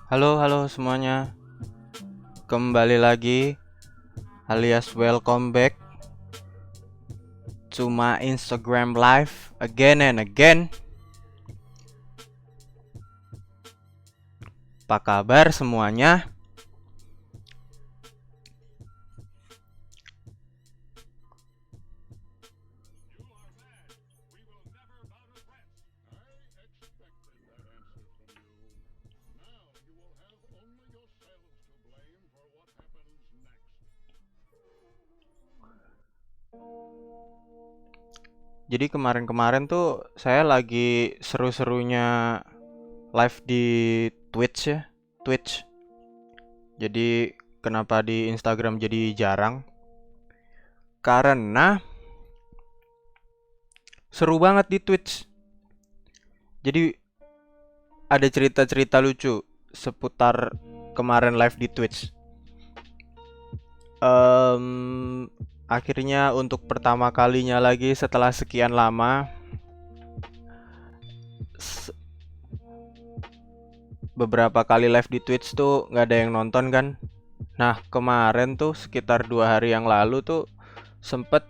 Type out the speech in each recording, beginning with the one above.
Halo, halo semuanya. Kembali lagi alias welcome back to my Instagram live again and again. Apa kabar semuanya? Jadi kemarin-kemarin tuh saya lagi seru-serunya live di Twitch ya, Twitch. Jadi kenapa di Instagram jadi jarang? Karena seru banget di Twitch. Jadi ada cerita-cerita lucu seputar kemarin live di Twitch. Em, Akhirnya untuk pertama kalinya lagi setelah sekian lama, s- beberapa kali live di Twitch tuh nggak ada yang nonton kan. Nah kemarin tuh sekitar 2 hari yang lalu tuh sempet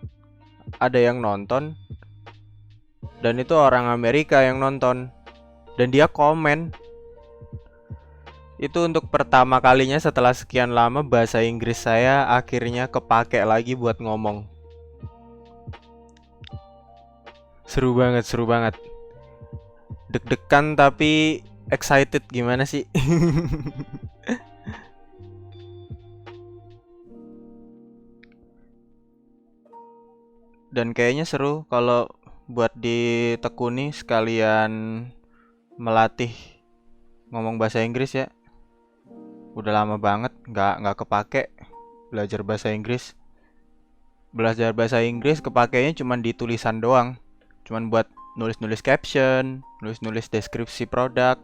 ada yang nonton, dan itu orang Amerika yang nonton, dan dia komen. Itu untuk pertama kalinya setelah sekian lama bahasa Inggris saya akhirnya kepake lagi buat ngomong. Seru banget, seru banget. Deg-degan tapi excited gimana sih? Dan kayaknya seru kalau buat ditekuni sekalian melatih ngomong bahasa Inggris ya. Udah lama banget nggak kepake belajar bahasa Inggris. Belajar bahasa Inggris kepakainya cuman di tulisan doang. Cuman buat nulis-nulis caption, nulis-nulis deskripsi produk.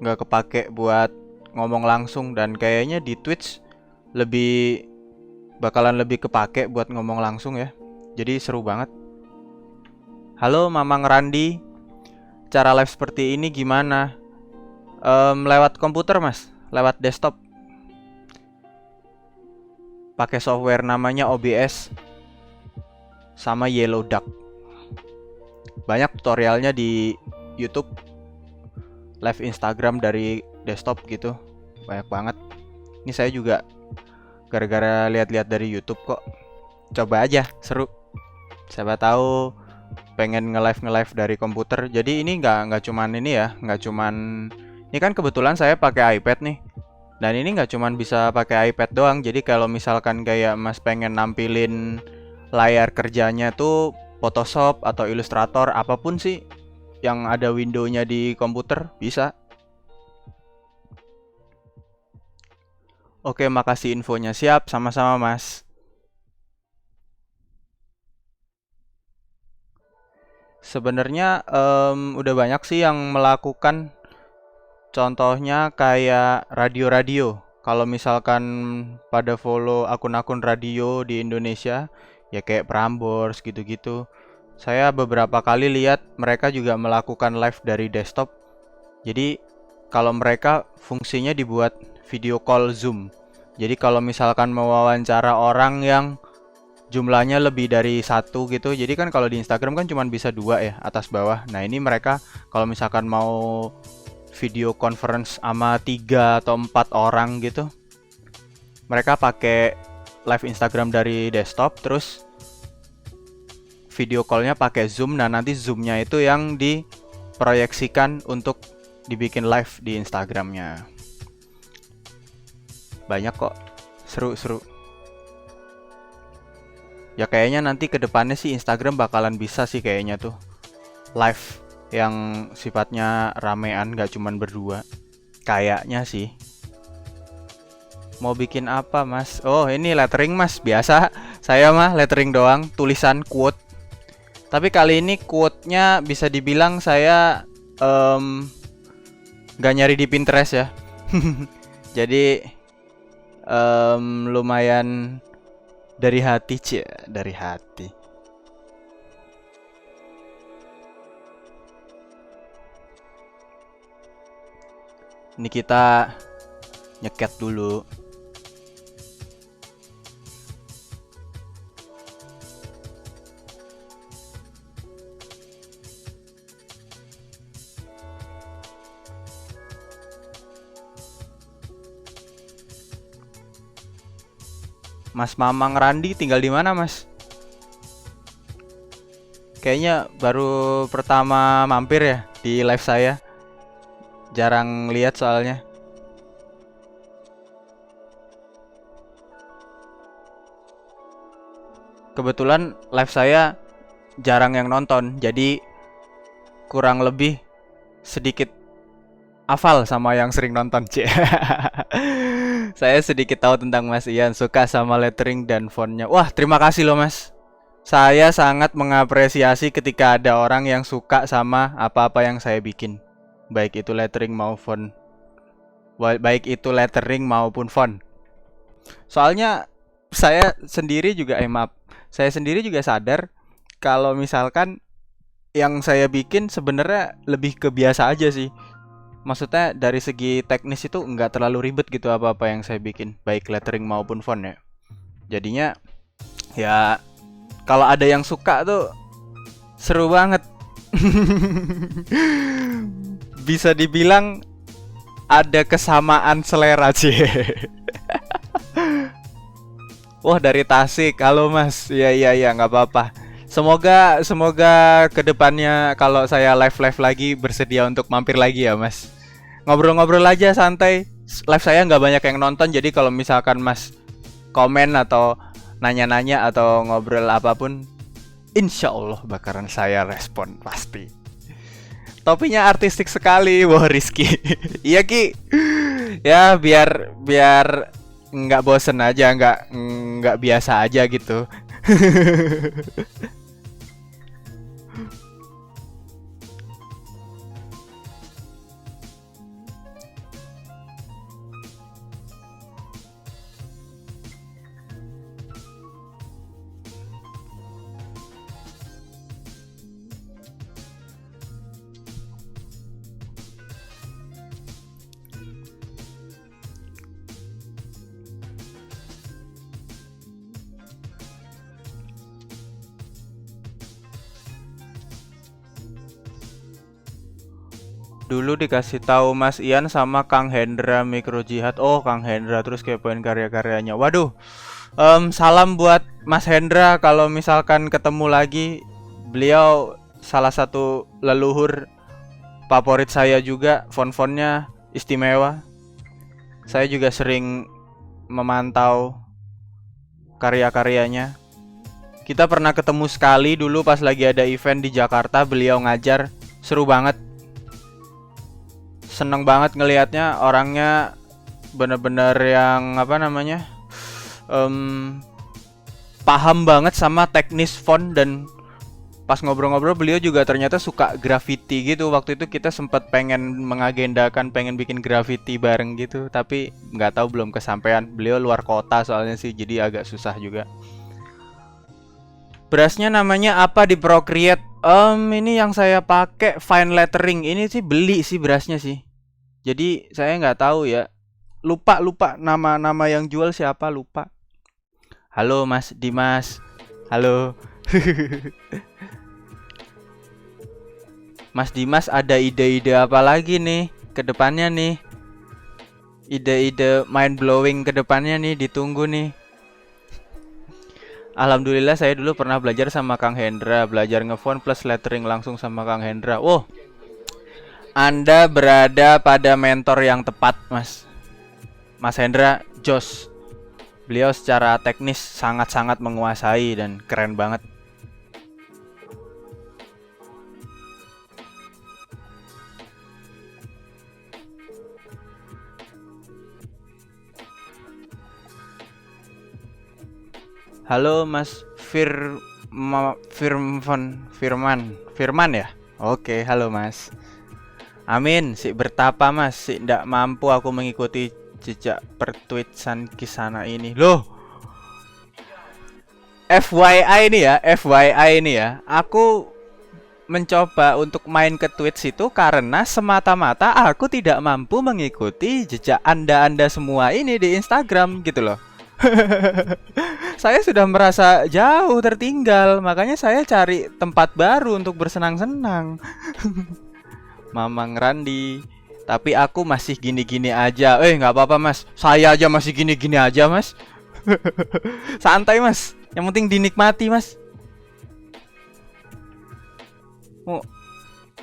Nggak kepake buat ngomong langsung, dan kayaknya di Twitch lebih bakalan lebih kepake buat ngomong langsung ya. Jadi seru banget. Halo Mamang Randi, cara live seperti ini gimana? Lewat komputer mas, lewat desktop. Pakai software namanya OBS sama Yellow Duck. Banyak tutorialnya di YouTube, live Instagram dari desktop gitu. Banyak banget. Ini saya juga gara-gara lihat-lihat dari YouTube kok. Coba aja, seru. Siapa tahu pengen nge-live dari komputer. Jadi ini nggak cuman ini ya, nggak cuman ini kan kebetulan saya pakai iPad nih. Dan ini nggak cuman bisa pakai iPad doang. Jadi kalau misalkan kayak Mas pengen nampilin layar kerjanya tuh Photoshop atau Illustrator apapun sih yang ada window-nya di komputer bisa. Oke, makasih infonya. Siap, sama-sama Mas. Sebenarnya udah banyak sih yang melakukan. Contohnya kayak radio-radio. Kalau misalkan pada follow akun-akun radio di Indonesia, ya kayak Prambors gitu-gitu. Saya beberapa kali lihat mereka juga melakukan live dari desktop. Jadi kalau mereka fungsinya dibuat video call Zoom. Jadi kalau misalkan mewawancara orang yang jumlahnya lebih dari satu gitu. Jadi kan kalau di Instagram kan cuma bisa dua ya, atas bawah. Nah ini mereka kalau misalkan mau video conference sama 3 atau 4 orang gitu, mereka pakai live Instagram dari desktop, terus video callnya pakai Zoom. Nah nanti Zoomnya itu yang diproyeksikan untuk dibikin live di Instagramnya. Banyak kok, seru-seru. Ya kayaknya nanti kedepannya sih Instagram bakalan bisa sih kayaknya tuh live yang sifatnya ramean, gak cuman berdua. Kayaknya sih. Mau bikin apa mas? Oh ini lettering mas, biasa. Saya mah lettering doang, tulisan quote. Tapi kali ini quote-nya bisa dibilang saya nggak nyari di Pinterest ya. Jadi lumayan dari hati cie, dari hati. Ini kita nyeket dulu. Mas Mamang Randi tinggal di mana, Mas? Kayaknya baru pertama mampir ya di live saya. Jarang lihat soalnya. Kebetulan live saya jarang yang nonton, jadi kurang lebih sedikit hafal sama yang sering nonton, Cek. Saya sedikit tahu tentang Mas Ian, suka sama lettering dan fontnya. Wah, terima kasih loh, Mas. Saya sangat mengapresiasi ketika ada orang yang suka sama apa-apa yang saya bikin. Baik itu lettering maupun font. Soalnya saya sendiri juga saya sendiri juga sadar kalau misalkan yang saya bikin sebenarnya lebih ke biasa aja sih. Maksudnya dari segi teknis itu nggak terlalu ribet gitu apa-apa yang saya bikin, baik lettering maupun font ya. Jadinya ya kalau ada yang suka tuh seru banget. Bisa dibilang ada kesamaan selera sih. Wah, dari Tasik. Halo Mas. Iya nggak apa-apa. Semoga kedepannya kalau saya live lagi bersedia untuk mampir lagi ya Mas. Ngobrol-ngobrol aja santai. Live saya nggak banyak yang nonton, jadi kalau misalkan Mas komen atau nanya-nanya atau ngobrol apapun, insya Allah bakaran saya respon pasti. Topinya artistik sekali, wah Rizky. Iya Ki. Ya biar nggak bosen aja, nggak biasa aja gitu. Dulu dikasih tahu Mas Ian sama Kang Hendra Mikro Jihad. Oh, Kang Hendra, terus kepoin karya-karyanya. Waduh. Salam buat Mas Hendra, kalau misalkan ketemu lagi. Beliau salah satu leluhur favorit saya juga, font-fontnya istimewa. Saya juga sering memantau karya-karyanya. Kita pernah ketemu sekali dulu pas lagi ada event di Jakarta, beliau ngajar, seru banget. Seneng banget ngelihatnya, orangnya bener-bener yang apa namanya, paham banget sama teknis font. Dan pas ngobrol-ngobrol beliau juga ternyata suka graffiti gitu. Waktu itu kita sempat pengen mengagendakan pengen bikin graffiti bareng gitu, tapi nggak tahu belum kesampaian. Beliau luar kota soalnya sih, jadi agak susah juga. Berasnya namanya apa di Procreate? Ini yang saya pakai fine lettering. Ini sih beli sih berasnya sih. Jadi saya nggak tahu ya, lupa nama yang jual siapa, lupa. Halo Mas Dimas, halo. Mas Dimas ada ide-ide apa lagi nih ke depannya nih? Ide-ide mind blowing ke depannya nih, ditunggu nih. Alhamdulillah saya dulu pernah belajar sama Kang Hendra, belajar ngefont plus lettering langsung sama Kang Hendra. Wow, Anda berada pada mentor yang tepat, Mas. Mas Hendra, jos. Beliau secara teknis sangat-sangat menguasai dan keren banget. Halo Mas Firman ya? Oke, halo Mas. Amin, si bertapa Mas, si ndak mampu aku mengikuti jejak pertweetsan Kisana ini. Loh, FYI ini ya, Aku mencoba untuk main ke Twitch itu karena semata-mata aku tidak mampu mengikuti jejak Anda-Anda semua ini di Instagram gitu loh. Saya sudah merasa jauh tertinggal, makanya saya cari tempat baru untuk bersenang-senang. Mamang Randi. Tapi aku masih gini-gini aja. Nggak apa-apa mas. Saya aja masih gini-gini aja mas. Santai mas. Yang penting dinikmati mas.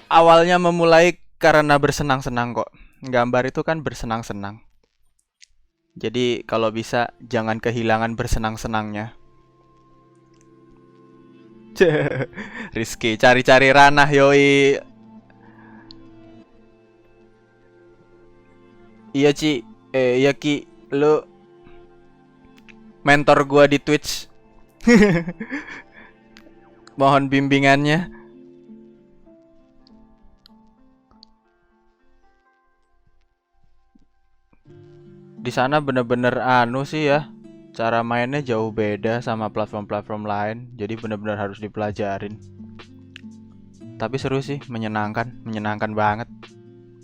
Awalnya memulai karena bersenang-senang kok. Gambar itu kan bersenang-senang. Jadi kalau bisa jangan kehilangan bersenang-senangnya. Rizky cari-cari ranah yoi. Iya Ci, iya Ki, lu mentor gua di Twitch. Mohon bimbingannya. Di sana bener-bener anu sih ya. Cara mainnya jauh beda sama platform-platform lain. Jadi bener-bener harus dipelajarin. Tapi seru sih, menyenangkan banget.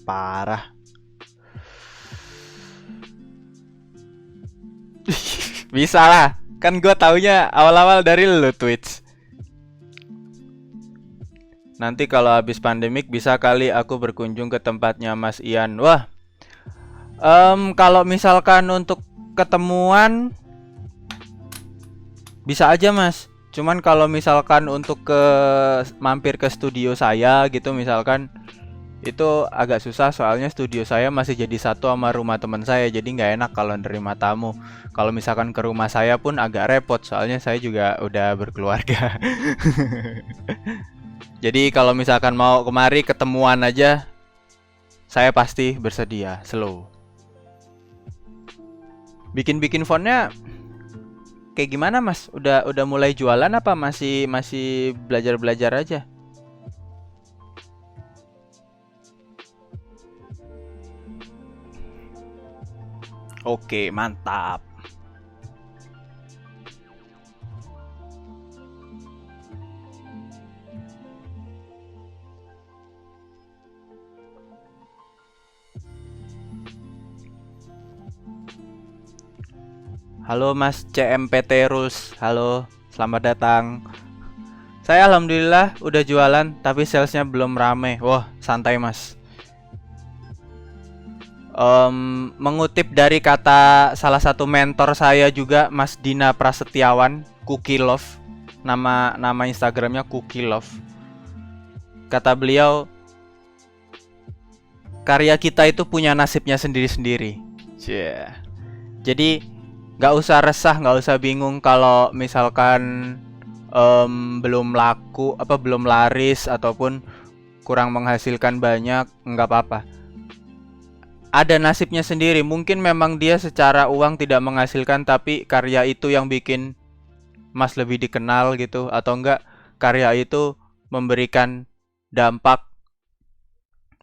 Parah. Bisa lah, kan gue taunya awal-awal dari lu Twitch. Nanti kalau habis pandemik bisa kali aku berkunjung ke tempatnya Mas Ian. Wah, kalau misalkan untuk ketemuan bisa aja Mas. Cuman kalau misalkan untuk mampir ke studio saya gitu misalkan itu agak susah soalnya studio saya masih jadi satu sama rumah teman saya, jadi nggak enak kalau nerima tamu. Kalau misalkan ke rumah saya pun agak repot soalnya saya juga udah berkeluarga. Jadi kalau misalkan mau kemari ketemuan aja, saya pasti bersedia. Slow. Bikin fontnya kayak gimana mas? Udah mulai jualan apa masih belajar aja? Oke, mantap. Halo Mas CMPT Rules. Halo, selamat datang. Saya alhamdulillah udah jualan, tapi salesnya belum rame. Wah, santai Mas. Mengutip dari kata salah satu mentor saya juga, Mas Dina Prasetyawan, Cookie Love. Nama Instagramnya Cookie Love. Kata beliau, karya kita itu punya nasibnya sendiri-sendiri. Yeah. Jadi nggak usah resah, nggak usah bingung kalau misalkan belum laku, belum laris ataupun kurang menghasilkan banyak, nggak apa-apa. Ada nasibnya sendiri. Mungkin memang dia secara uang tidak menghasilkan, tapi karya itu yang bikin Mas lebih dikenal gitu, atau enggak karya itu memberikan dampak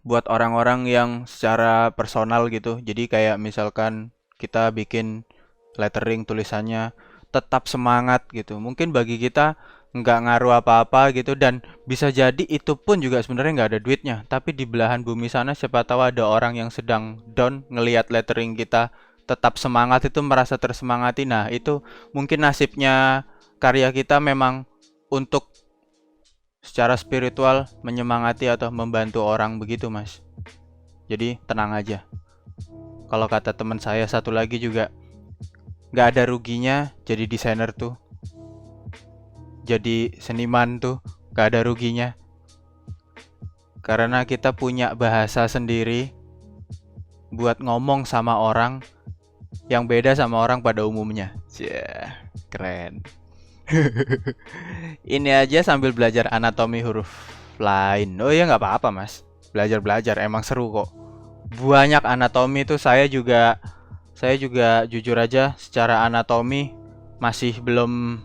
buat orang-orang yang secara personal gitu. Jadi kayak misalkan kita bikin lettering tulisannya tetap semangat gitu. Mungkin bagi kita nggak ngaruh apa-apa gitu, dan bisa jadi itu pun juga sebenarnya nggak ada duitnya, tapi di belahan bumi sana siapa tahu ada orang yang sedang down ngelihat lettering kita tetap semangat, itu merasa tersemangati. Nah itu mungkin nasibnya karya kita memang untuk secara spiritual menyemangati atau membantu orang begitu mas. Jadi tenang aja. Kalau kata teman saya satu lagi juga, nggak ada ruginya jadi desainer tuh, jadi seniman tuh gak ada ruginya. Karena kita punya bahasa sendiri buat ngomong sama orang yang beda sama orang pada umumnya. Yeah, keren. Ini aja sambil belajar anatomi huruf lain. Oh ya gak apa-apa mas, belajar emang seru kok. Banyak anatomi tuh, saya juga jujur aja secara anatomi masih belum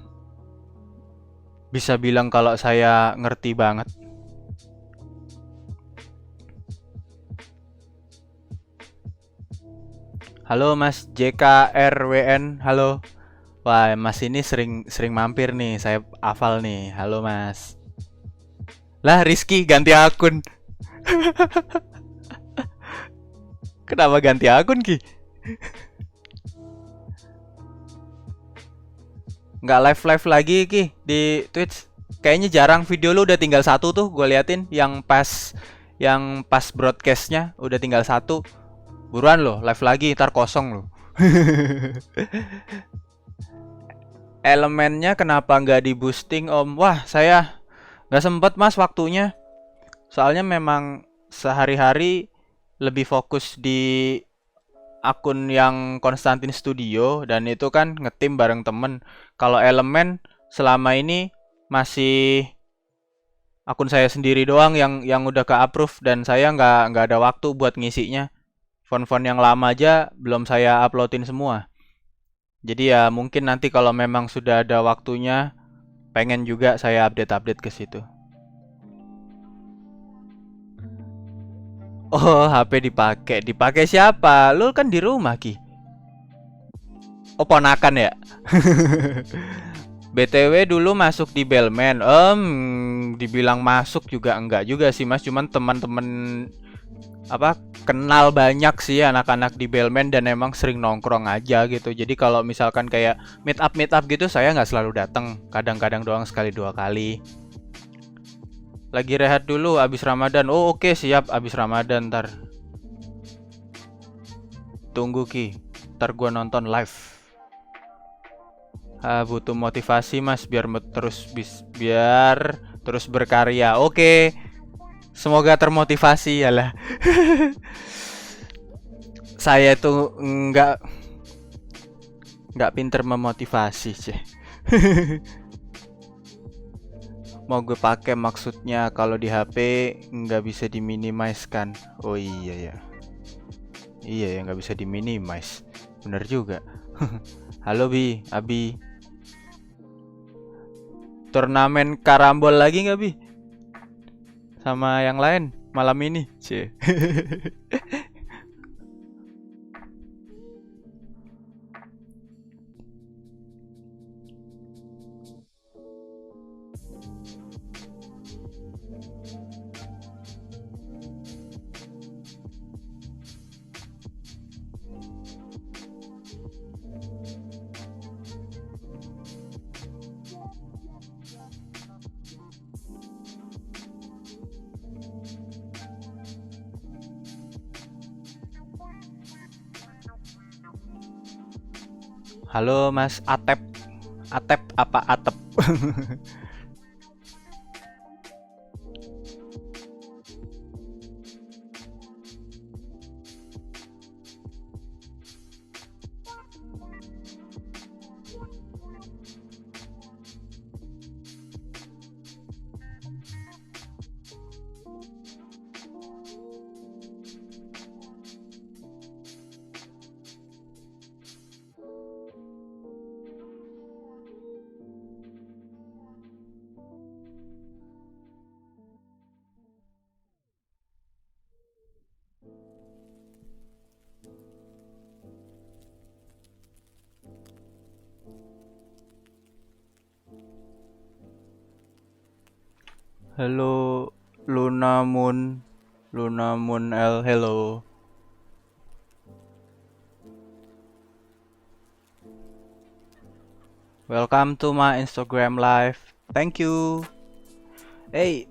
bisa bilang kalau saya ngerti banget. Halo Mas JKRWN, halo. Wah, Mas ini sering mampir nih, saya hafal nih. Halo Mas. Lah Rizky ganti akun. Kenapa ganti akun Ki? Nggak live lagi Ki di Twitch. Kayaknya jarang, video lu udah tinggal satu tuh, gue liatin yang pas broadcastnya udah tinggal satu. Buruan lo, live lagi, ntar kosong lo. Elemennya kenapa nggak di boosting Om? Wah, saya nggak sempet Mas waktunya. Soalnya memang sehari-hari lebih fokus di akun yang Konstantin Studio, dan itu kan ngetim bareng temen. Kalau elemen selama ini masih akun saya sendiri doang yang udah ke approve, dan saya nggak ada waktu buat ngisinya. Font-font yang lama aja belum saya uploadin semua. Jadi ya mungkin nanti kalau memang sudah ada waktunya, pengen juga saya update ke situ. Oh, HP dipakai siapa? Lu kan di rumah Ki. Oh, ponakan ya. BTW dulu masuk di Bellman. Dibilang masuk juga enggak juga sih Mas, cuman teman-teman kenal banyak sih anak-anak di Bellman, dan emang sering nongkrong aja gitu. Jadi kalau misalkan kayak meet up gitu, saya nggak selalu datang, kadang-kadang doang sekali 2 kali. Lagi rehat dulu abis Ramadan. Oh oke, siap, abis Ramadan ntar. Tunggu Ki, ntar gua nonton live. Butuh motivasi Mas biar terus berkarya. Oke. Semoga termotivasi ya lah. Saya tuh nggak pinter memotivasi sih. Mau gue pakai maksudnya kalau di HP nggak bisa diminimize kan? Oh iya ya. Iya ya, nggak bisa diminimize. Bener juga. Halo Abi. Turnamen karambol lagi nggak Bi? Sama yang lain malam ini, cie. Halo Mas Atep. Atep apa Atep? Halo Luna Moon L, hello. Welcome to my Instagram live. Thank you. Hey,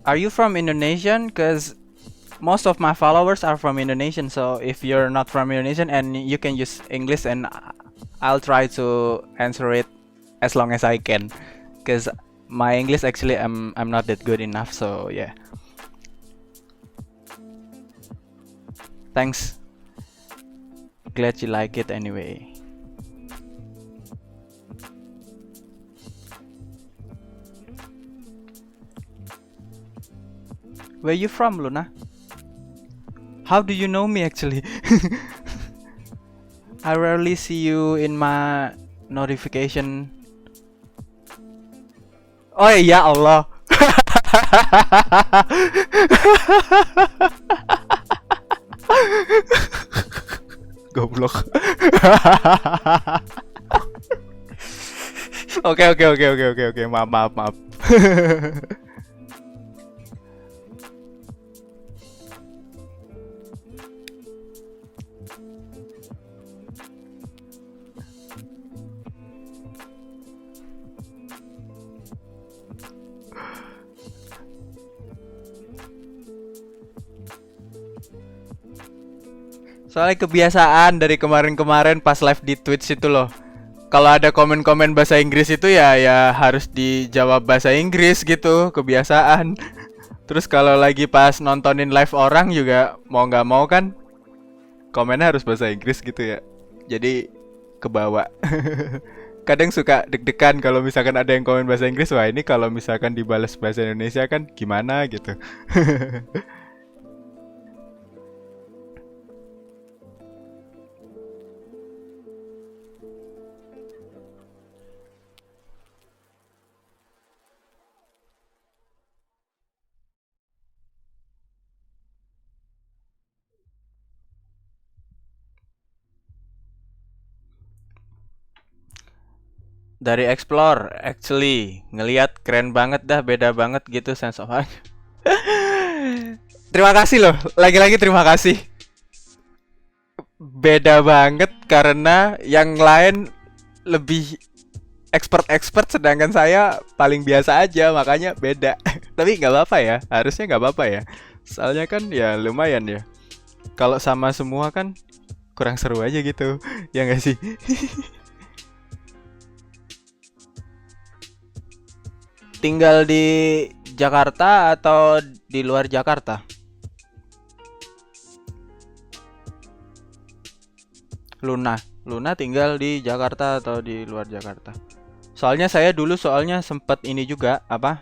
are you from Indonesian? Cause most of my followers are from Indonesian. So if you're not from Indonesian and you can use English, and I'll try to answer it as long as I can. Cause my English actually I'm not that good enough, so yeah. Thanks. Glad you like it anyway. Where you from, Luna? How do you know me actually? I rarely see you in my notification. Oh ya Allah. Goblok. Oke. Maaf. Soalnya kebiasaan dari kemarin-kemarin pas live di Twitch itu loh. Kalau ada komen-komen bahasa Inggris itu ya harus dijawab bahasa Inggris gitu, kebiasaan. Terus kalau lagi pas nontonin live orang juga mau nggak mau kan komennya harus bahasa Inggris gitu ya. Jadi kebawa. Kadang suka deg-degan kalau misalkan ada yang komen bahasa Inggris, wah ini kalau misalkan dibalas bahasa Indonesia kan gimana gitu. Dari explore, actually ngelihat keren banget dah, beda banget gitu sense of terima kasih loh, lagi-lagi terima kasih. Beda banget karena yang lain lebih expert-expert sedangkan saya paling biasa aja, makanya beda. Tapi nggak apa-apa ya, harusnya nggak apa-apa ya. Soalnya kan ya lumayan ya. Kalau sama semua kan kurang seru aja gitu, ya nggak sih? Tinggal di Jakarta atau di luar Jakarta? Luna. Luna tinggal di Jakarta atau di luar Jakarta? Soalnya saya dulu sempet ini juga apa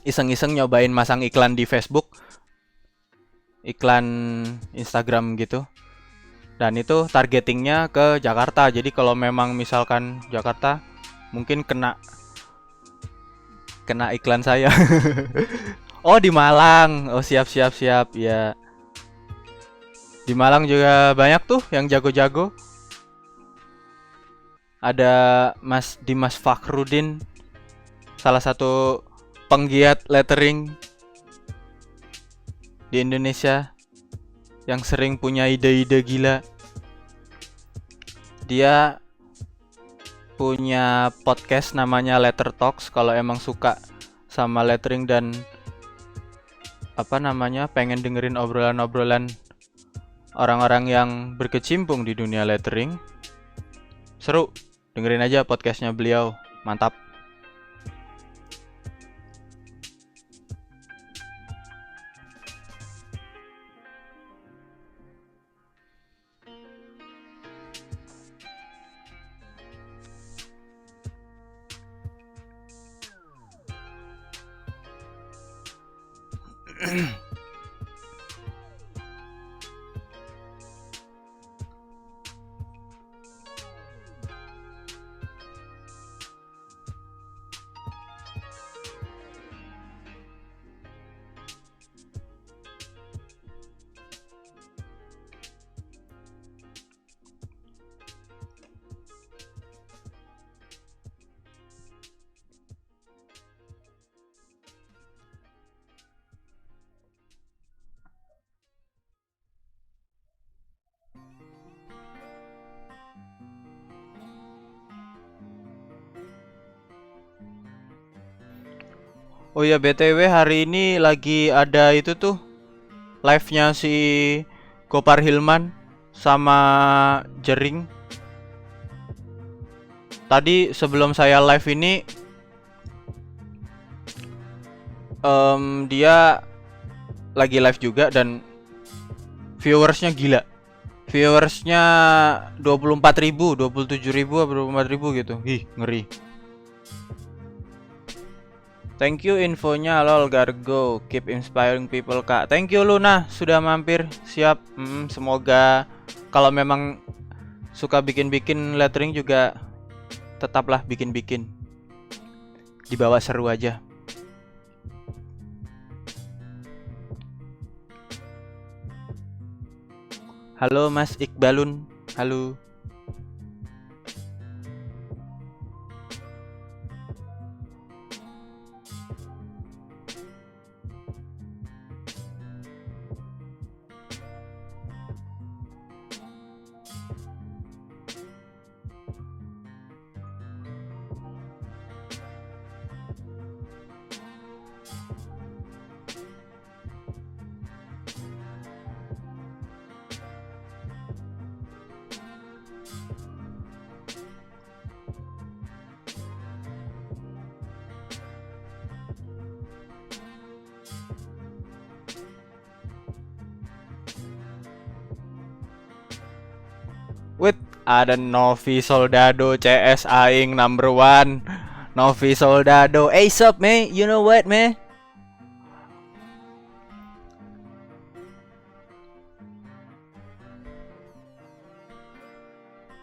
iseng-iseng nyobain masang iklan di Facebook, iklan Instagram gitu. Dan itu targetingnya ke Jakarta. Jadi kalau memang misalkan Jakarta mungkin kena kena iklan saya. Oh, di Malang. Oh, siap siap siap ya. Di Malang juga banyak tuh yang jago-jago. Ada Mas Dimas Fakhrudin, salah satu penggiat lettering di Indonesia yang sering punya ide-ide gila. Dia punya podcast namanya Letter Talks. Kalau emang suka sama lettering dan apa namanya pengen dengerin obrolan-obrolan orang-orang yang berkecimpung di dunia lettering, seru, dengerin aja podcastnya beliau, mantap. Oh ya, BTW hari ini lagi ada itu tuh live-nya si Gopar Hilman sama Jering. Tadi sebelum saya live ini dia lagi live juga dan viewersnya gila. Viewersnya 24.000, 27.000, 24.000 gitu. Ih, ngeri. Thank you infonya lol Gargo. Keep inspiring people kak. Thank you Luna sudah mampir. Siap. Semoga kalau memang suka bikin-bikin lettering juga tetaplah bikin-bikin. Dibawa seru aja. Halo Mas Iqbalun. Halo. Wait, ada Novi Soldado CS Aing number one. Novi Soldado. Hey sup man, you know what man?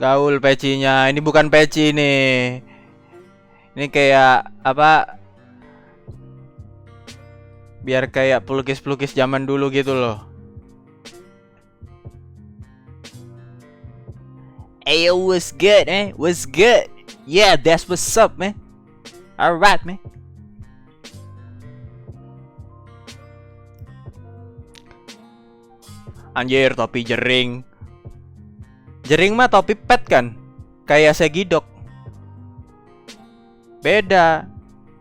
Gaul pecinya. Ini bukan peci nih. Ini kayak apa? Biar kayak pelukis-pelukis zaman dulu gitu loh. Hey, what's good, eh? What's good? Yeah, that's what's up, man. Alright, man. Anjir, topi jering. Jering mah topi pet kan? Kayak segidok. Beda.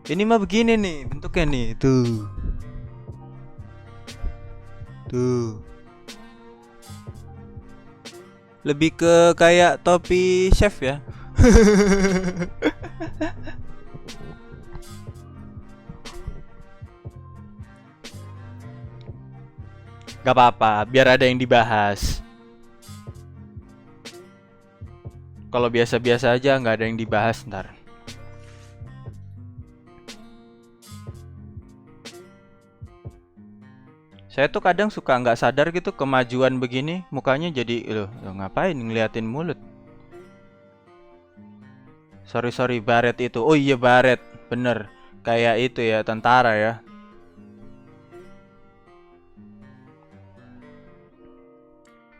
Ini mah begini nih bentuknya nih. Tuh. Tuh. Lebih ke kayak topi chef ya. Gak apa-apa, biar ada yang dibahas. Kalau biasa-biasa aja nggak ada yang dibahas ntar. Saya tuh kadang suka nggak sadar gitu kemajuan begini, mukanya jadi loh ngapain ngeliatin mulut. Sorry Baret itu. Oh iya Baret, bener. Kayak itu ya tentara ya.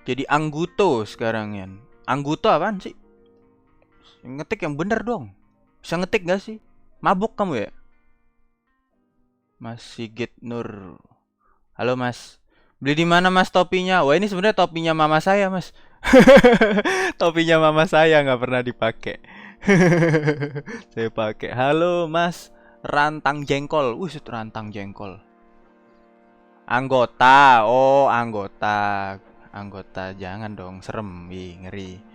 Jadi Angguto sekarang ya. Angguto apaan sih? Ngetik yang bener dong. Bisa ngetik gak sih? Mabuk kamu ya? Mas Sigit Nur. Halo Mas. Beli di mana Mas topinya? Wah ini sebenarnya topinya mama saya Mas. Topinya mama saya nggak pernah dipakai. Saya pakai. Halo Mas. Rantang jengkol. Rantang jengkol. Anggota. Oh anggota. Anggota jangan dong serem. Ih, ngeri.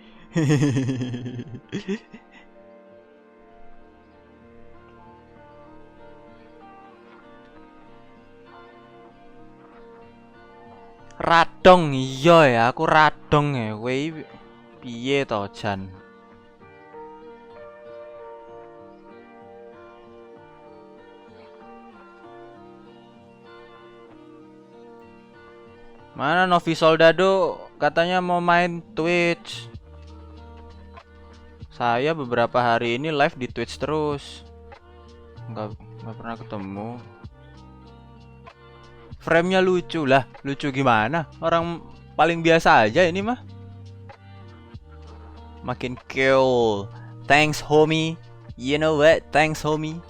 Radong iya ya, aku radong ya. Wei piye to Jan? Mana Novi Soldado katanya mau main Twitch. Saya beberapa hari ini live di Twitch terus. Nggak pernah ketemu. Frame-nya lucu lah, lucu gimana? Orang paling biasa aja ini mah. Makin cool. Thanks homie. You know what? Thanks homie.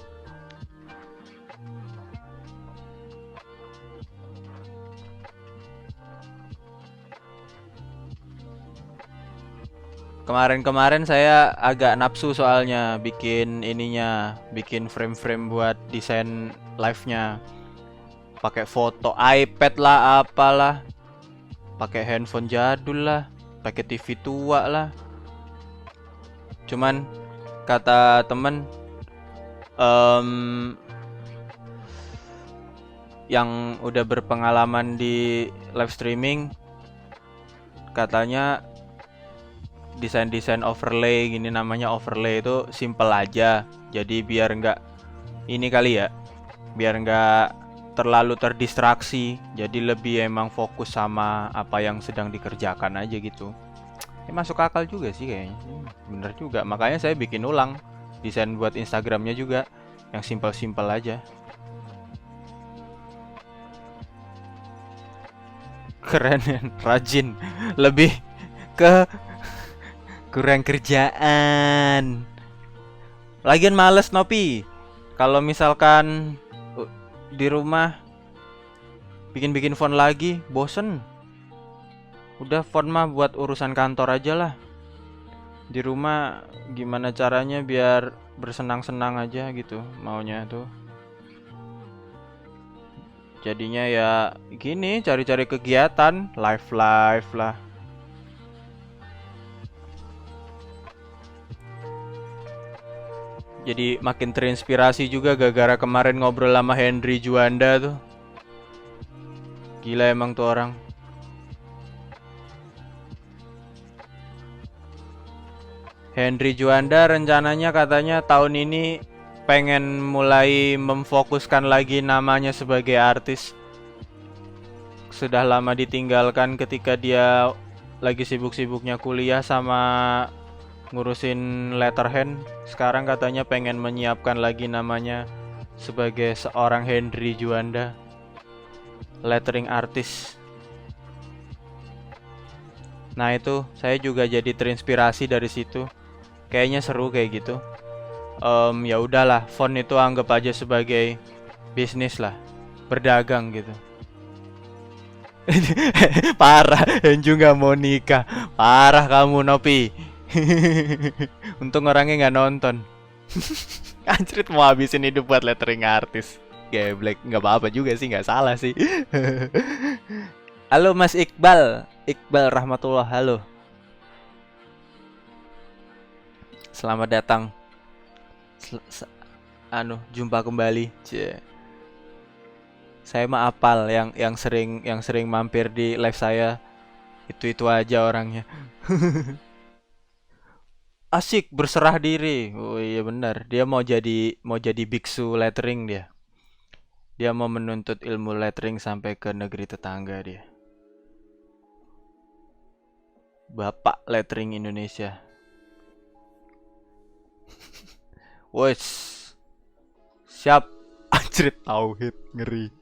Kemarin-kemarin saya agak nafsu soalnya bikin ininya, bikin frame-frame buat desain live-nya. Pakai foto iPad lah, apalah. Pakai handphone jadul lah, pakai TV tua lah. Cuman kata temen yang udah berpengalaman di live streaming, katanya desain overlay gini, namanya overlay itu simple aja. Jadi biar nggak ini kali ya, biar nggak terlalu terdistraksi. Jadi lebih emang fokus sama apa yang sedang dikerjakan aja gitu. Ini masuk akal juga sih kayaknya. Bener juga. Makanya saya bikin ulang desain buat Instagramnya juga yang simple-simple aja. Keren ya, rajin. Lebih ke kurang kerjaan. Lagian males Nopi. Kalau misalkan di rumah bikin-bikin font lagi, bosen. Udah font mah buat urusan kantor aja lah. Di rumah gimana caranya biar bersenang-senang aja gitu maunya tuh. Jadinya ya gini, cari-cari kegiatan, live lah. Jadi makin terinspirasi juga gara-gara kemarin ngobrol sama Henry Juanda tuh. Gila emang tuh orang. Henry Juanda rencananya katanya tahun ini pengen mulai memfokuskan lagi namanya sebagai artis. Sudah lama ditinggalkan ketika dia lagi sibuk-sibuknya kuliah sama ngurusin letterhand. Sekarang katanya pengen menyiapkan lagi namanya sebagai seorang Henry Juanda, lettering artist. Nah itu saya juga jadi terinspirasi dari situ. Kayaknya seru kayak gitu. Ya udahlah, font itu anggap aja sebagai bisnis lah, berdagang gitu. Parah, Enju nggak mau nikah. Parah kamu, Nopi. Untung orangnya nggak nonton. Anjrit mau habisin hidup buat lettering artis. Geblek, nggak apa-apa juga sih, nggak salah sih. Halo Mas Iqbal, Iqbal Rahmatullah, halo. Selamat datang. Jumpa kembali. Cie. Saya mah apal yang sering mampir di live saya. Itu aja orangnya. Asik berserah diri. Oh iya benar. Dia mau jadi biksu lettering dia. Dia mau menuntut ilmu lettering sampai ke negeri tetangga dia. Bapak lettering Indonesia. Wes. Siap. Anjrit tauhid ngeri.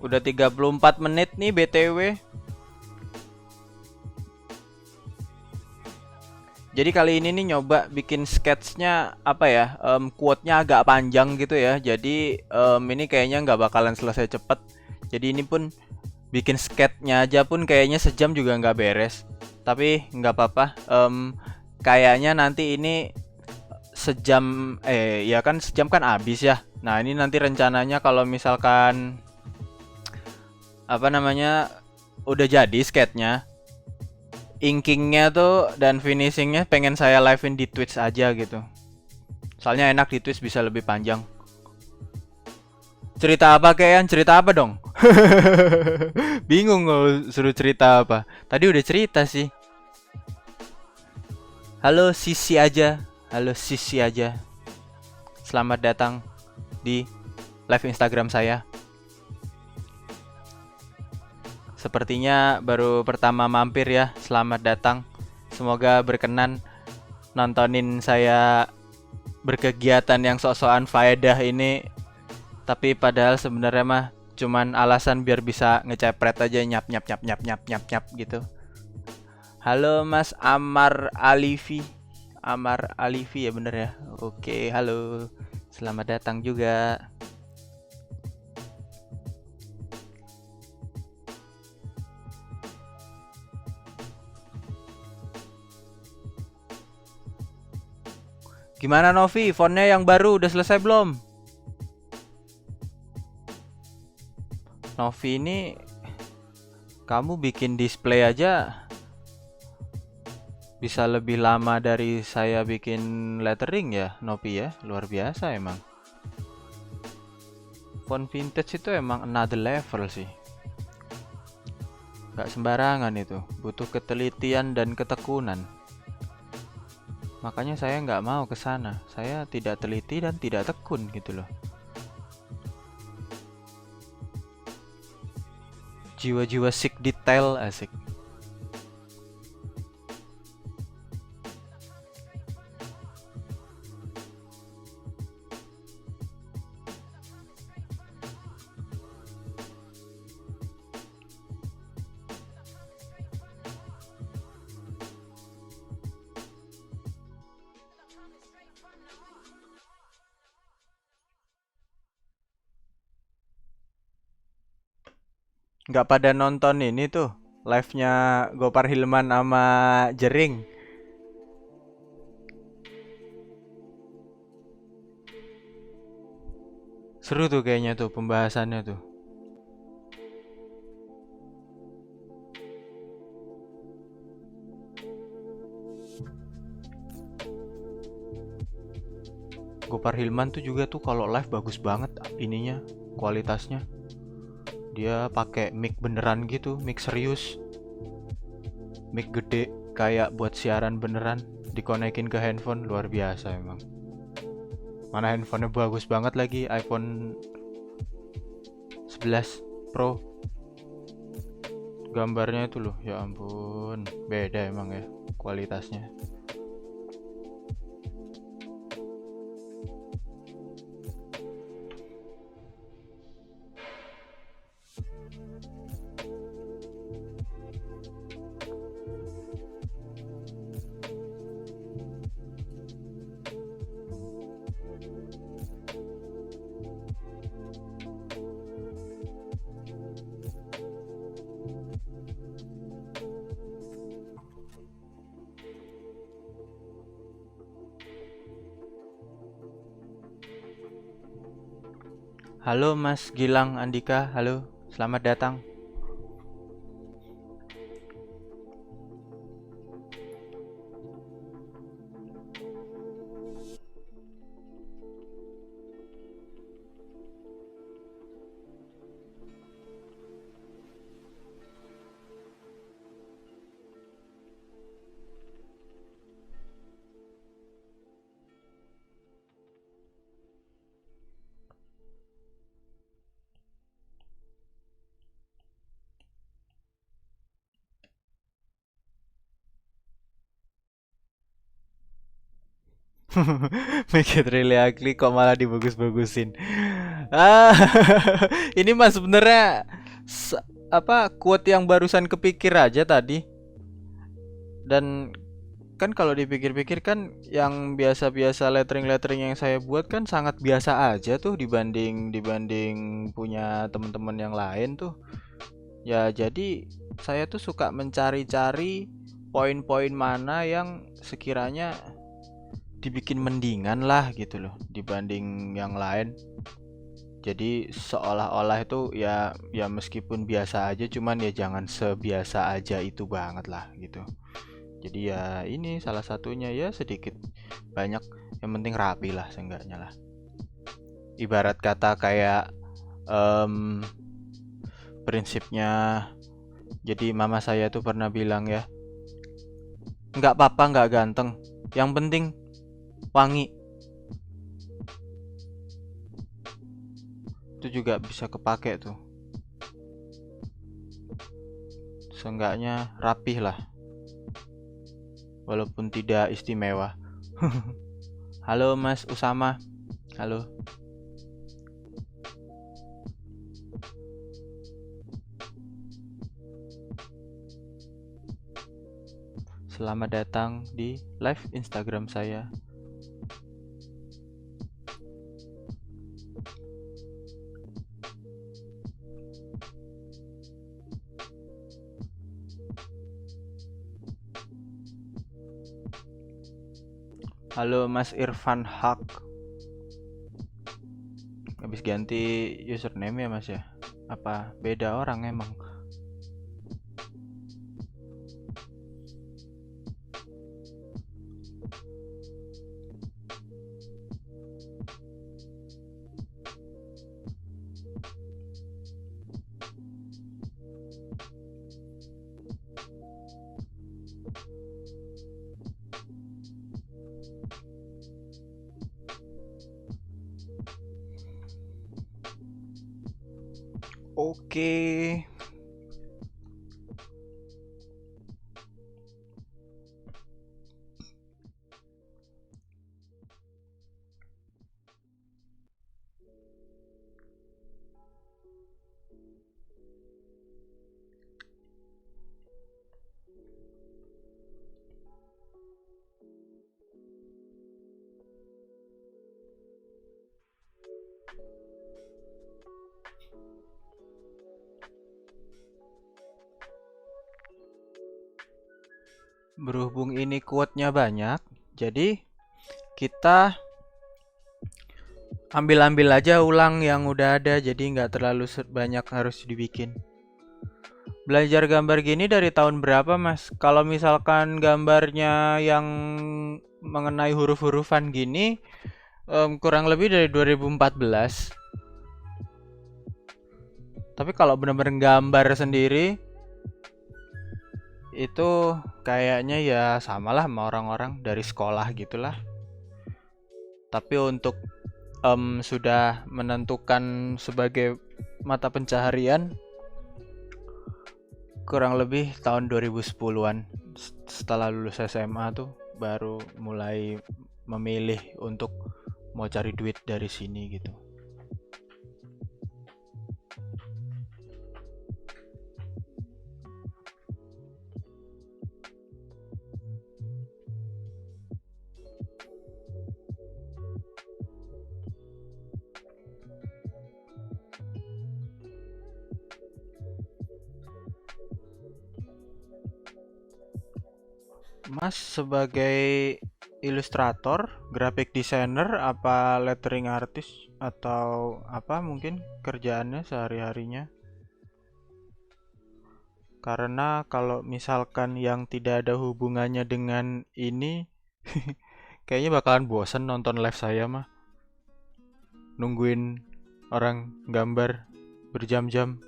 Udah 34 menit nih BTW. Jadi kali ini nih nyoba bikin sketchnya apa ya, quote-nya agak panjang gitu ya. Jadi ini kayaknya nggak bakalan selesai cepet. Jadi ini pun bikin sketchnya aja pun kayaknya sejam juga nggak beres. Tapi nggak apa-apa. Kayaknya nanti ini sejam, ya kan sejam kan habis ya. Nah ini nanti rencananya kalau misalkan apa namanya udah jadi sketchnya, inkingnya tuh dan finishingnya pengen saya livein di Twitch aja gitu. Soalnya enak di Twitch, bisa lebih panjang. Cerita apa kayaknya? Cerita apa dong? Bingung kalau suruh cerita apa. Tadi udah cerita sih. Halo Sisi aja. Halo Sisi aja. Selamat datang di live Instagram saya. Sepertinya baru pertama mampir ya. Selamat datang. Semoga berkenan nontonin saya berkegiatan yang sok-sokan faedah ini. Tapi padahal sebenarnya mah cuman alasan biar bisa ngecepret aja, nyap nyap nyap nyap nyap nyap nyap gitu. Halo Mas Amar Alifi. Amar Alifi ya bener ya. Oke, halo. Selamat datang juga. Gimana Novi? Fontnya yang baru udah selesai belum? Novi ini kamu bikin display aja bisa lebih lama dari saya bikin lettering ya, Novi ya. Luar biasa emang. Font vintage itu emang another level sih. Gak sembarangan itu, butuh ketelitian dan ketekunan. Makanya saya nggak mau ke sana. Saya tidak teliti dan tidak tekun gitu loh. Jiwa-jiwa sick detail asik. Nggak pada nonton ini tuh live-nya Gopar Hilman sama Jering. Seru tuh kayaknya tuh pembahasannya tuh. Gopar Hilman tuh juga tuh kalau live bagus banget ininya, kualitasnya. Dia pakai mic beneran gitu, mic serius, mic gede kayak buat siaran beneran, dikonekin ke handphone. Luar biasa emang. Mana handphonenya bagus banget lagi, iPhone 11 Pro. Gambarnya itu loh, ya ampun, beda emang ya kualitasnya. Halo Mas Gilang Andika, halo, selamat datang. Make it really ugly kok malah dibagus-bagusin. Ah, ini mas sebenarnya apa quote yang barusan kepikir aja tadi. Dan kan kalau dipikir-pikir kan yang biasa-biasa lettering-lettering yang saya buat kan sangat biasa aja tuh dibanding dibanding punya teman-teman yang lain tuh. Ya jadi saya tuh suka mencari-cari poin-poin mana yang sekiranya dibikin mendingan lah gitu loh dibanding yang lain. Jadi seolah-olah itu ya ya meskipun biasa aja cuman ya jangan sebiasa aja itu banget lah gitu. Jadi ya ini salah satunya ya sedikit banyak yang penting rapi lah seenggaknya lah. Ibarat kata kayak prinsipnya, jadi mama saya tuh pernah bilang ya, nggak apa-apa nggak ganteng, yang penting wangi. Itu juga bisa kepake tuh, seenggaknya rapih lah walaupun tidak istimewa. Halo Mas Usama, halo. Selamat datang di live Instagram saya. Halo Mas Irfan Haq. Habis ganti username ya Mas ya? Apa beda orang emang? Oke. Berhubung ini quote-nya banyak, jadi kita ambil-ambil aja ulang yang udah ada, jadi nggak terlalu banyak harus dibikin. Belajar gambar gini dari tahun berapa Mas? Kalau misalkan gambarnya yang mengenai huruf-hurufan gini, Kurang lebih dari 2014. Tapi kalau bener-bener gambar sendiri itu kayaknya ya samalah sama orang-orang dari sekolah gitulah. Tapi untuk sudah menentukan sebagai mata pencaharian kurang lebih tahun 2010-an. Setelah lulus SMA tuh baru mulai memilih untuk mau cari duit dari sini gitu. Mas sebagai ilustrator, graphic designer, apa lettering artist atau apa mungkin kerjaannya sehari-harinya? Karena kalau misalkan yang tidak ada hubungannya dengan ini, kayaknya bakalan bosen nonton live saya mah. Nungguin orang gambar berjam-jam.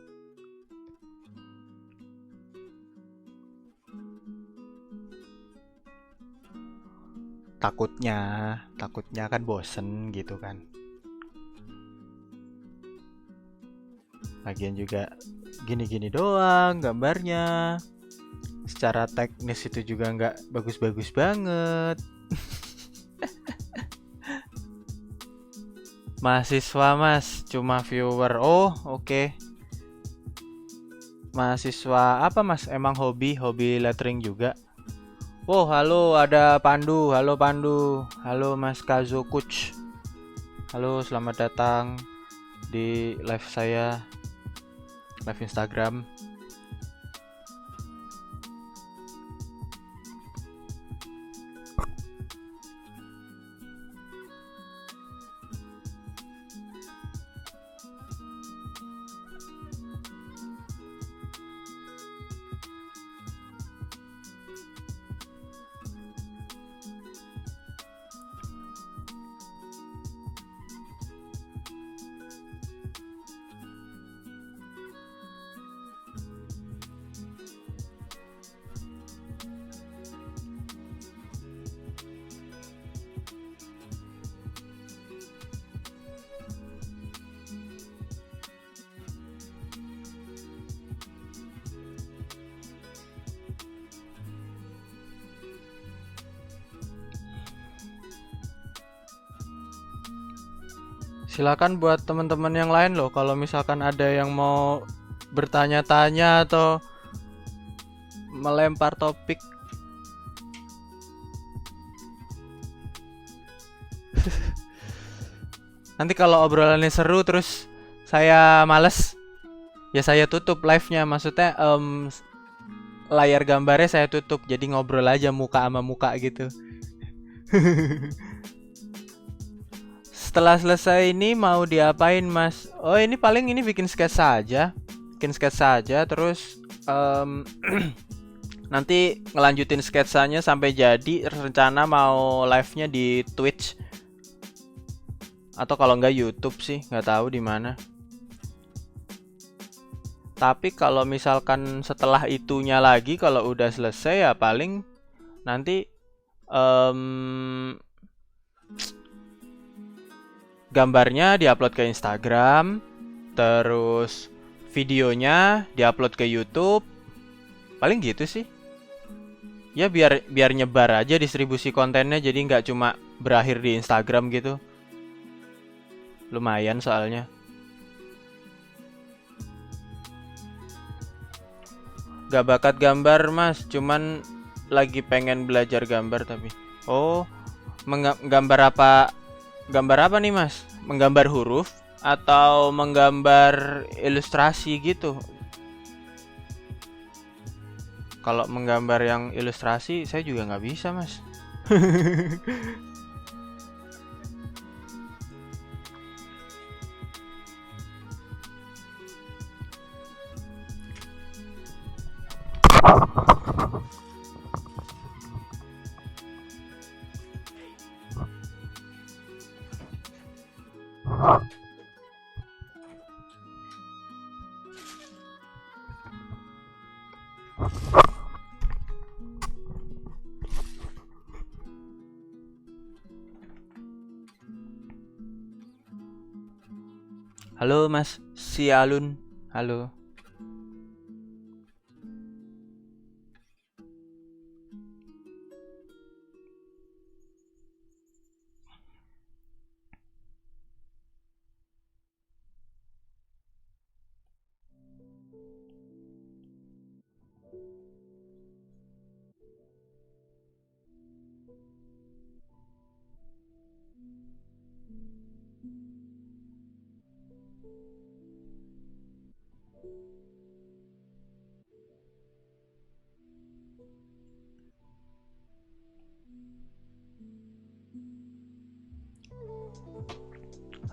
Takutnya kan bosen gitu kan. Lagian juga gini-gini doang gambarnya. Secara teknis itu juga nggak bagus-bagus banget. Mahasiswa mas, cuma viewer. Oh oke. Mahasiswa apa mas? Emang hobi lettering juga? Oh halo ada Pandu. Halo Pandu. Halo Mas Kazo Coach. Halo selamat datang di live saya, live Instagram. Silakan buat teman-teman yang lain loh, kalau misalkan ada yang mau bertanya-tanya atau melempar topik. Nanti kalau obrolannya seru terus saya males, ya saya tutup live-nya. Maksudnya layar gambarnya saya tutup, jadi ngobrol aja muka sama muka gitu. Setelah selesai ini mau diapain mas? Oh ini paling ini bikin sketch saja. Terus nanti ngelanjutin sketsanya sampai jadi. Rencana mau live-nya di Twitch atau kalau nggak YouTube sih, nggak tahu di mana. Tapi kalau misalkan setelah itunya lagi, kalau udah selesai ya paling nanti gambarnya diupload ke Instagram, terus videonya diupload ke YouTube. Paling gitu sih. Ya biar nyebar aja distribusi kontennya, jadi nggak cuma berakhir di Instagram gitu. Lumayan soalnya. Gak bakat gambar mas, cuman lagi pengen belajar gambar tapi. Oh, menggambar apa? Gambar apa nih mas? Menggambar huruf atau menggambar ilustrasi gitu? Kalau menggambar yang ilustrasi saya juga nggak bisa mas. Halo Mas Sialun. Halo.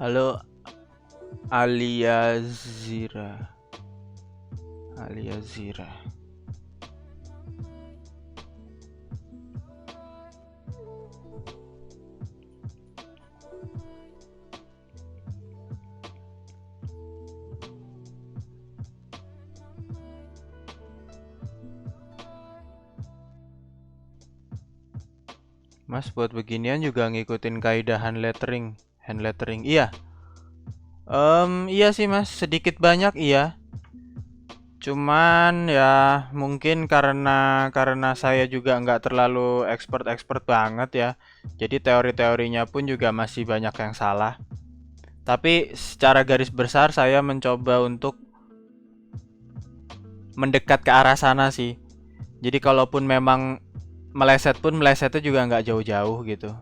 Halo Alia Zira. Alia Zira. Mas buat beginian juga ngikutin kaidah hand lettering. Hand lettering. Iya. Iya sih Mas, sedikit banyak iya. Cuman ya mungkin karena saya juga nggak terlalu expert banget ya. Jadi teori-teorinya pun juga masih banyak yang salah. Tapi secara garis besar saya mencoba untuk mendekat ke arah sana sih. Jadi kalaupun memang meleset pun melesetnya juga nggak jauh-jauh gitu.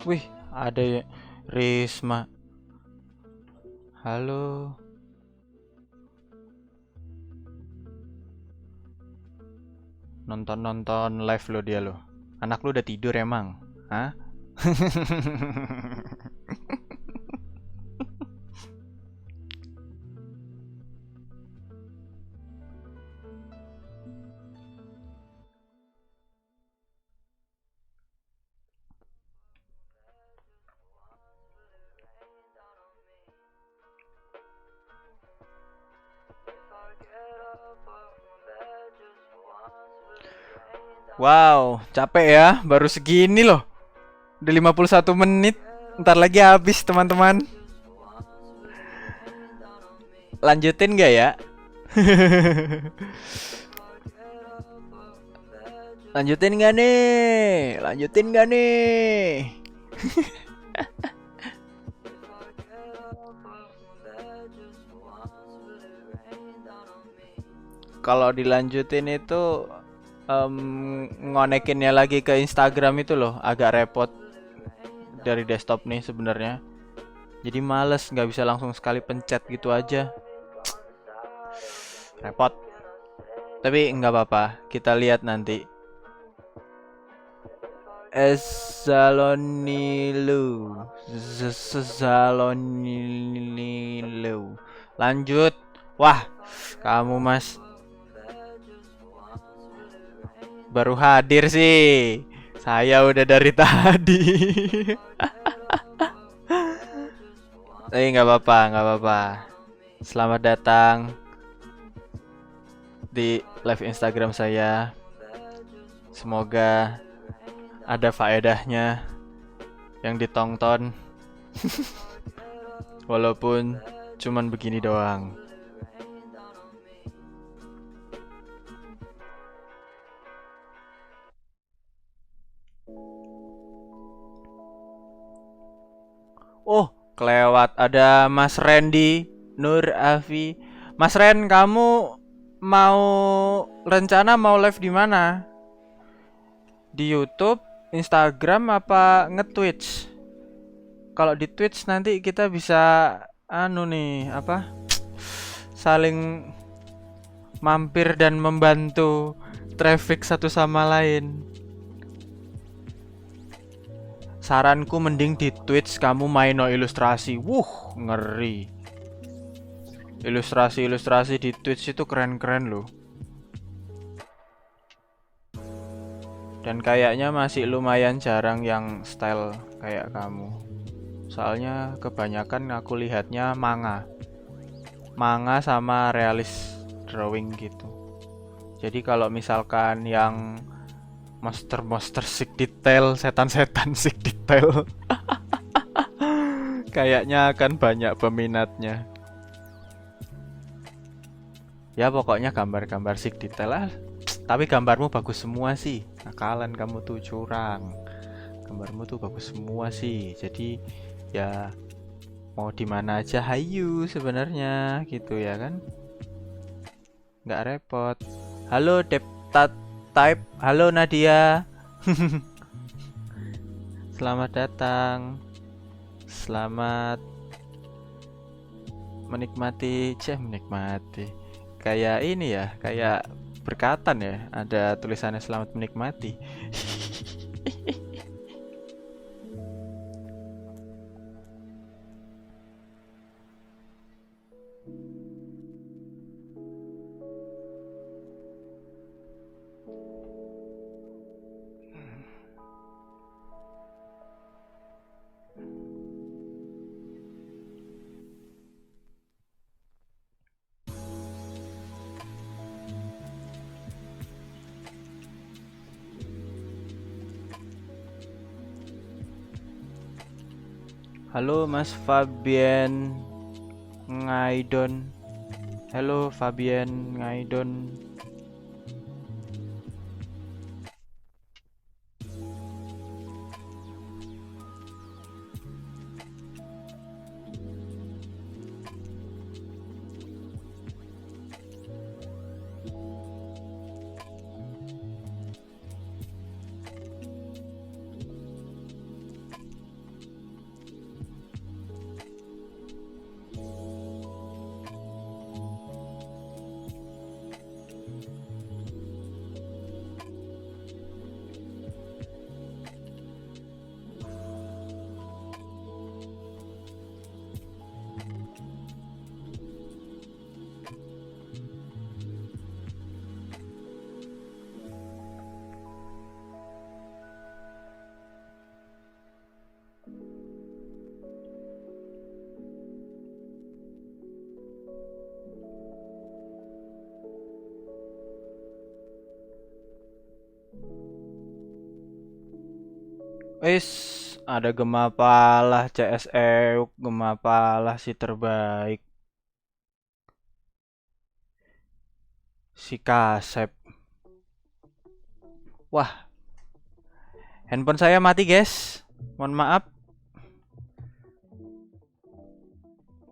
Wih, ada ya Risma. Halo. Nonton live lo dia lo. Anak lu udah tidur emang? Hah? Wow, capek ya, baru segini loh. Udah 51 menit. Ntar lagi habis, teman-teman. Lanjutin gak ya? Lanjutin gak nih? Lanjutin gak nih? Kalau dilanjutin itu ngonekinnya lagi ke Instagram itu loh agak repot dari desktop nih sebenarnya. Jadi males, nggak bisa langsung sekali pencet gitu aja. Repot. Tapi nggak apa-apa, kita lihat nanti. Zalonilu. Lanjut. Wah, kamu Mas baru hadir sih. Saya udah dari tadi. Tapi nggak apa-apa, nggak apa-apa. Selamat datang di live Instagram saya. Semoga ada faedahnya yang ditonton. Walaupun cuman begini doang. Oh, kelewat ada Mas Randy Nur Afi. Mas Ren, kamu mau rencana mau live di mana? Di YouTube, Instagram apa nge-Twitch? kalau di Twitch nanti kita bisa anu nih, apa? Saling mampir dan membantu traffic satu sama lain. Saranku mending di Twitch kamu main no ilustrasi. Ngeri. Ilustrasi-ilustrasi di Twitch itu keren-keren loh. Dan kayaknya masih lumayan jarang yang style kayak kamu. Soalnya kebanyakan aku lihatnya manga. Manga sama realis drawing gitu. Jadi kalau misalkan yang monster-monster sick detail, setan-setan sick detail, kayaknya akan banyak peminatnya. Ya pokoknya gambar-gambar sick detail lah. Tapi gambarmu bagus semua sih. Nakalan kamu tuh curang. Gambarmu tuh bagus semua sih. Jadi ya mau di mana aja hayu sebenarnya gitu ya kan. Nggak repot. Halo Deptat Type. Halo Nadia. Selamat datang. Selamat menikmati. Menikmati. Kayak ini ya, kayak berkatan ya, ada tulisannya selamat menikmati. Halo Mas Fabian Ngaidon. Halo Fabian Ngaidon. Ada Gemapalah CSEUK, Gemapalah si terbaik. Si Kasep. Wah, handphone saya mati guys. Mohon maaf.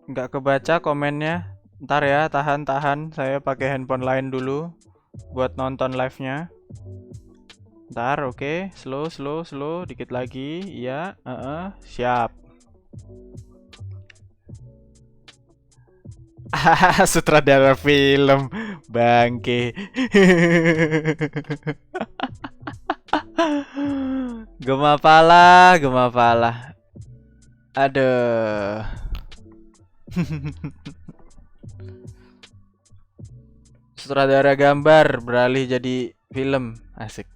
Nggak kebaca komennya. Ntar ya, tahan. Saya pakai handphone lain dulu buat nonton live-nya. Ntar, oke. Slow. Dikit lagi. Iya, siap. Sutradara film. Bangke. Gemapalah. Aduh. Sutradara gambar beralih jadi film. Asik.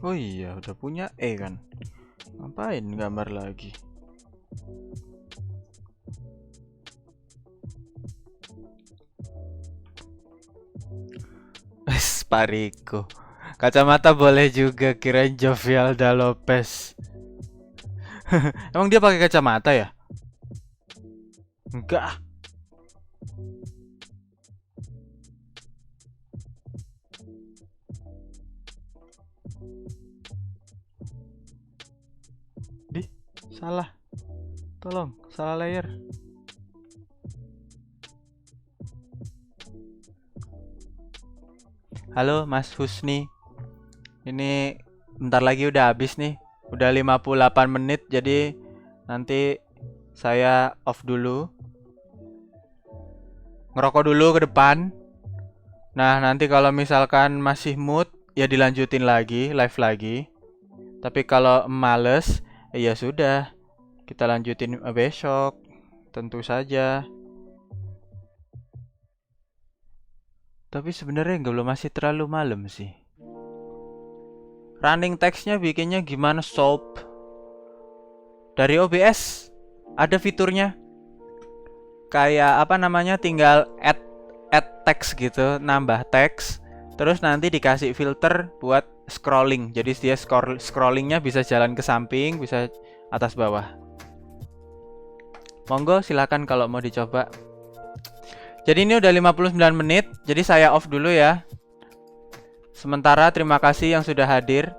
Oh iya, udah punya kan. Ngapain gambar lagi? Pak Riko. Kacamata boleh juga, kirain Jovialda Lopez. Emang dia pakai kacamata ya? Enggak. Di, salah. Tolong, salah layer. Halo Mas Husni. Ini bentar lagi udah habis nih. Udah 58 menit, jadi nanti saya off dulu. Ngerokok dulu ke depan. Nah, nanti kalau misalkan masih mood, ya dilanjutin lagi, live lagi. Tapi kalau males, ya sudah. Kita lanjutin besok. Tentu saja. Tapi sebenarnya nggak, belum, masih terlalu malam sih. Running text-nya bikinnya gimana, sob? Dari OBS ada fiturnya. Kayak apa namanya, tinggal add text gitu, nambah teks. Terus nanti dikasih filter buat scrolling. Jadi dia scrollingnya bisa jalan ke samping, bisa atas bawah. Monggo silakan kalau mau dicoba. Jadi ini udah 59 menit, jadi saya off dulu ya. Sementara terima kasih yang sudah hadir.